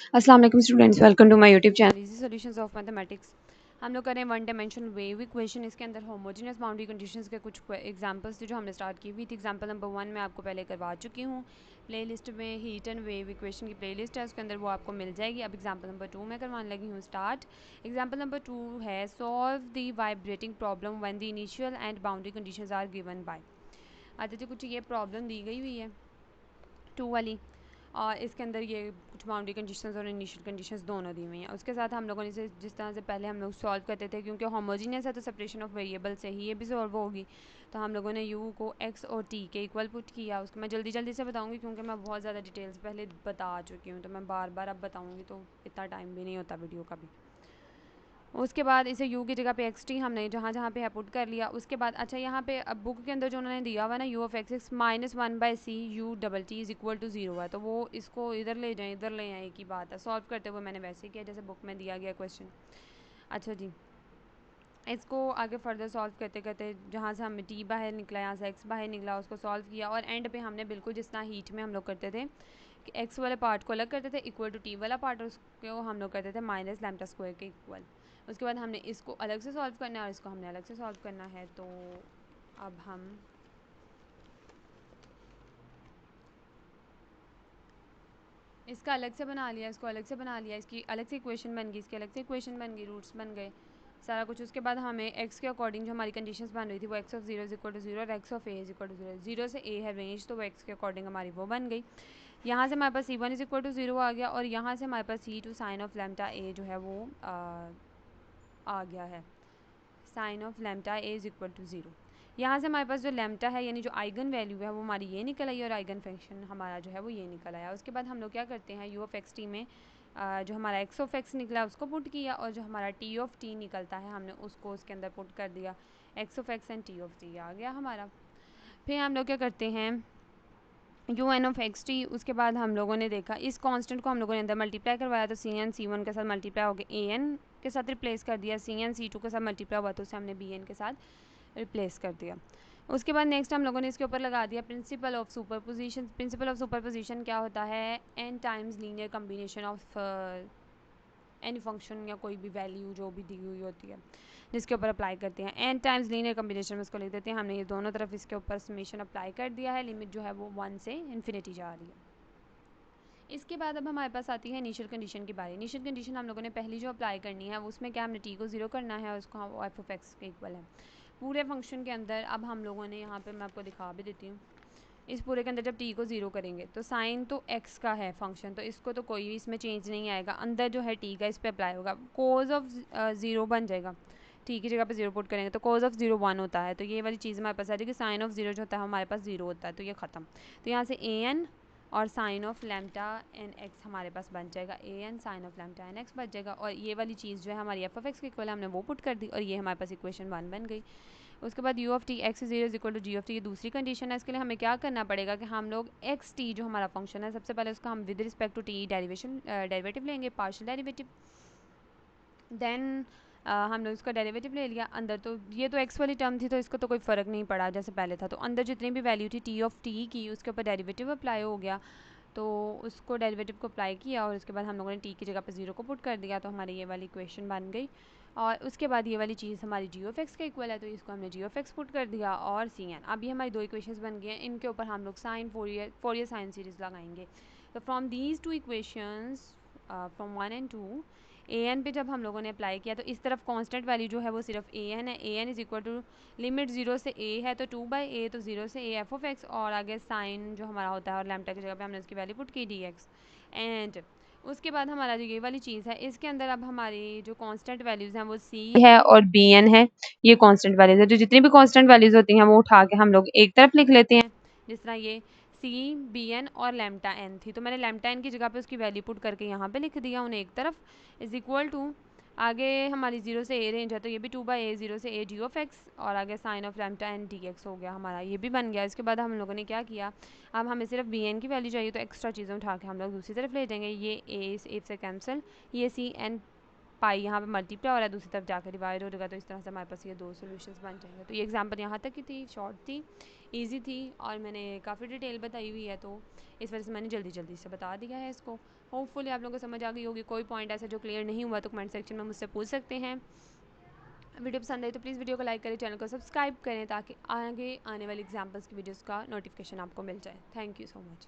अस्सलाम वालेकुम students, welcome to my YouTube channel easy solutions of mathematics. हम लोग करें वन डायमेंशन वेव इक्वेशन। इसके अंदर होमोजेनियस बाउंड्री कंडीशंस के कुछ एग्जांपल्स थे जो हमने स्टार्ट की हुई थी। एग्जांपल नंबर 1 मैं आपको पहले करवा चुकी हूँ। प्लेलिस्ट में हीट एंड वेव इक्वेशन की प्लेलिस्ट है, उसके अंदर वो आपको मिल जाएगी। अब एग्जांपल नंबर 2 मैं करवाने लगी हूँ स्टार्ट। एग्जांपल नंबर 2 है solve the vibrating problem when the initial and boundary conditions are given by. अच्छा जी, कुछ ये प्रॉब्लम दी गई हुई है 2 वाली, और इसके अंदर ये कुछ बाउंड्री कंडीशंस और इनिशियल कंडीशंस दोनों दी हुई हैं। उसके साथ हम लोगों ने इसे जिस तरह से पहले हम लोग सॉल्व करते थे, क्योंकि होमोजीनियस है तो सेपरेशन ऑफ वेरिएबल से ही ये भी सॉल्व होगी। तो हम लोगों ने u को x और t के इक्वल पुट किया। उसको मैं जल्दी जल्दी से बताऊंगी क्योंकि मैं बहुत ज़्यादा डिटेल्स पहले बता चुकी हूँ, तो मैं बार बार अब बताऊँगी तो इतना टाइम भी नहीं होता वीडियो का भी। उसके बाद इसे u की जगह पे एक्स टी हमने जहाँ जहाँ पे है पुट कर लिया। उसके बाद अच्छा यहाँ पे अब बुक के अंदर जो उन्होंने दिया हुआ ना u of x minus one by c u double t is equal to 0 है, तो वो इसको इधर ले जाएँ इधर ले आए, एक ही बात है। सॉल्व करते हुए मैंने वैसे ही किया जैसे बुक में दिया गया क्वेश्चन। अच्छा जी, इसको आगे फर्दर सॉल्व करते करते जहाँ से हमें टी बाहर निकला, यहाँ से एक्स बाहर निकला, उसको सॉल्व किया और एंड पे हमने बिल्कुल जिस तरह हीट में हम लोग करते थे कि एक्स वाले पार्ट को अलग करते थे इक्वल टू टी वाला पार्ट, और उसको हम लोग करते थे माइनस लैम्डा स्क्वायर के इक्वल। उसके बाद हमने इसको अलग से सॉल्व करना है और इसको हमने अलग से सॉल्व करना है। तो अब हम इसका अलग से बना लिया, इसको अलग से बना लिया, इसकी अलग से इक्वेशन बन गई, इसकी अलग से इक्वेशन बन गई, रूट्स बन गए सारा कुछ। उसके बाद हमें x के अकॉर्डिंग जो हमारी कंडीशंस बन रही थी वो x of 0 is equal to 0 और x of a is equal to 0, 0 से a है रेंज, तो वो x के अकॉर्डिंग हमारी वो बन गई। यहाँ से हमारे पास c1 इज इक्वल टू 0 आ गया और यहाँ से हमारे पास c2 sine of lambda a जो है वो आ गया है। Sine of lambda a is equal to 0। यहाँ से हमारे पास जो लैम्डा है यानी जो आइगन वैल्यू है वो हमारी ये निकल आई और आइगन फंक्शन हमारा जो है वो ये निकल आया। उसके बाद हम लोग क्या करते हैं, यू ऑफ एक्स टी में जो हमारा एक्स ऑफ एक्स निकला उसको पुट किया और जो हमारा टी ऑफ टी निकलता है हमने उसको उसके अंदर पुट कर दिया। X of x and t of t आ गया हमारा। फिर हम लोग क्या करते हैं, u n of x t. उसके बाद हम लोगों ने देखा इस कांस्टेंट को हम लोगों ने अंदर मल्टीप्लाई करवाया, तो सी एन सी वन के साथ मल्टीप्लाई हो गया, ए एन के साथ रिप्लेस कर दिया, सी एन सी टू के साथ मल्टीप्लाई हुआ तो उसे हमने बी एन के साथ रिप्लेस कर दिया। उसके बाद नेक्स्ट हम लोगों ने इसके ऊपर लगा दिया principle of superposition. Principle of superposition क्या होता है, n times linear combination of any function या कोई भी वैल्यू जो भी दी हुई होती है जिसके ऊपर अप्लाई करते हैं, एन टाइम्स लीनियर कम्बिनेशन में उसको लिख देते हैं। हमने ये दोनों तरफ इसके ऊपर समेशन अप्लाई कर दिया है, लिमिट जो है वो 1 से इन्फिनिटी जा रही है। इसके बाद अब हमारे पास आती है इनिशियल कंडीशन की बारी। इनिशियल कंडीशन हम लोगों ने पहली जो अप्लाई करनी है उसमें क्या, हमने टी को 0 करना है और उसको एफ ऑफ एक्स के इक्वल है पूरे फंक्शन के अंदर। अब हम लोगों ने यहाँ पे मैं आपको दिखा भी देती हूँ, इस पूरे के अंदर जब टी को 0 करेंगे तो साइन तो एक्स का है फंक्शन, तो इसको तो कोई भी इसमें चेंज नहीं आएगा, अंदर जो है टी का इस पर अप्लाई होगा, कोज ऑफ 0 बन जाएगा। टी की जगह पे 0 पुट करेंगे तो कोज ऑफ 0 1 होता है, तो ये वाली चीज़ हमारे पास आ जाएगी। साइन ऑफ 0 जो होता है हमारे पास 0 होता है, तो ये ख़त्म। तो यहाँ से ए एन और sine of lambda n x हमारे पास बन जाएगा, a n sine of lambda n x बच जाएगा, और ये वाली चीज़ जो है हमारी एफ ऑफ एक्स की इक्वल है हमने वो पुट कर दी और ये हमारे पास इक्वेशन 1 बन गई। उसके बाद u of t x zero is equal to g of t, ये दूसरी कंडीशन है। इसके लिए हमें क्या करना पड़ेगा कि हम लोग एक्स टी जो हमारा फंक्शन है सबसे पहले उसका हम with respect to t derivative लेंगे, पार्शियल डेरिवेटिव। देन हम लोग इसका डेरिवेटिव ले लिया अंदर, तो ये तो एक्स वाली टर्म थी तो इसको तो कोई फ़र्क नहीं पड़ा जैसे पहले था, तो अंदर जितनी भी वैल्यू थी टी ऑफ टी की उसके ऊपर डेरिवेटिव अप्लाई हो गया, तो उसको डेरिवेटिव को अप्लाई किया और उसके बाद हम लोगों ने टी की जगह पर 0 को पुट कर दिया, तो हमारी ये वाली इक्वेशन बन गई। और उसके बाद ये वाली चीज़ हमारी जी ऑफ एक्स का इक्वल है, तो इसको हमने जी ऑफ एक्स पुट कर दिया और सी एन। अब ये हमारी दो इक्वेशंस बन गई हैं, इनके ऊपर हम लोग साइन फोरियर साइन सीरीज़ लगाएंगे। तो from these two equations from 1 and 2 a n पे जब हम लोगों ने अप्लाई किया तो इस तरफ कांस्टेंट वैल्यू जो है वो सिर्फ ए एन है, a n is equal to limit 0 से ए है तो 2 बाई ए, तो 0 से ए एफ ऑफ एक्स, और आगे साइन जो हमारा होता है और लैम्डा की जगह पे हमने उसकी वैल्यू पुट की डी एक्स। एंड उसके बाद हमारा जो ये वाली चीज़ है इसके अंदर अब हमारी जो कांस्टेंट वैल्यूज़ हैं वो सी है और बी एन है, ये कांस्टेंट वैल्यूज़ है। जो जितनी भी कांस्टेंट वैल्यूज़ होती हैं वो उठा के हम लोग एक तरफ लिख लेते हैं, जिस तरह ये सी बी एन और लैम्डा एन थी, तो मैंने लैम्डा एन की जगह पे उसकी वैल्यू पुट करके यहाँ पे लिख दिया उन्हें एक तरफ, इज इक्वल टू आगे हमारी 0 से ए रेंज है तो ये भी 2 बाई ए, 0 से ए डी ऑफ एक्स, और आगे sine of lambda n d x हो गया हमारा, ये भी बन गया। इसके बाद हम लोगों ने क्या किया, अब हमें सिर्फ बी एन की वैल्यू चाहिए तो एक्स्ट्रा चीज़ें उठा के हम लोग दूसरी तरफ ले जाएंगे, ये ए से कैंसिल, ये सी एन पाई यहाँ पे मल्टीप्लाई हो रहा है दूसरी तरफ जाकर डिवाइड हो जाएगा, तो इस तरह से हमारे पास ये दो सोल्यूशंस बन जाएंगे। तो ये एग्जांपल यहाँ तक की थी, शॉर्ट थी। ईजी थी और मैंने काफ़ी डिटेल बताई हुई है, तो इस वजह से मैंने जल्दी जल्दी से बता दिया है इसको। होपफुली आप लोगों को समझ आ गई होगी। कोई पॉइंट ऐसा जो क्लियर नहीं हुआ तो कमेंट सेक्शन में मुझसे पूछ सकते हैं। वीडियो पसंद आई तो प्लीज़ वीडियो को लाइक करें, चैनल को सब्सक्राइब करें ताकि आगे आने वाली एग्जाम्पल्स की वीडियोज़ का नोटिफिकेशन आपको मिल जाए। Thank you so much.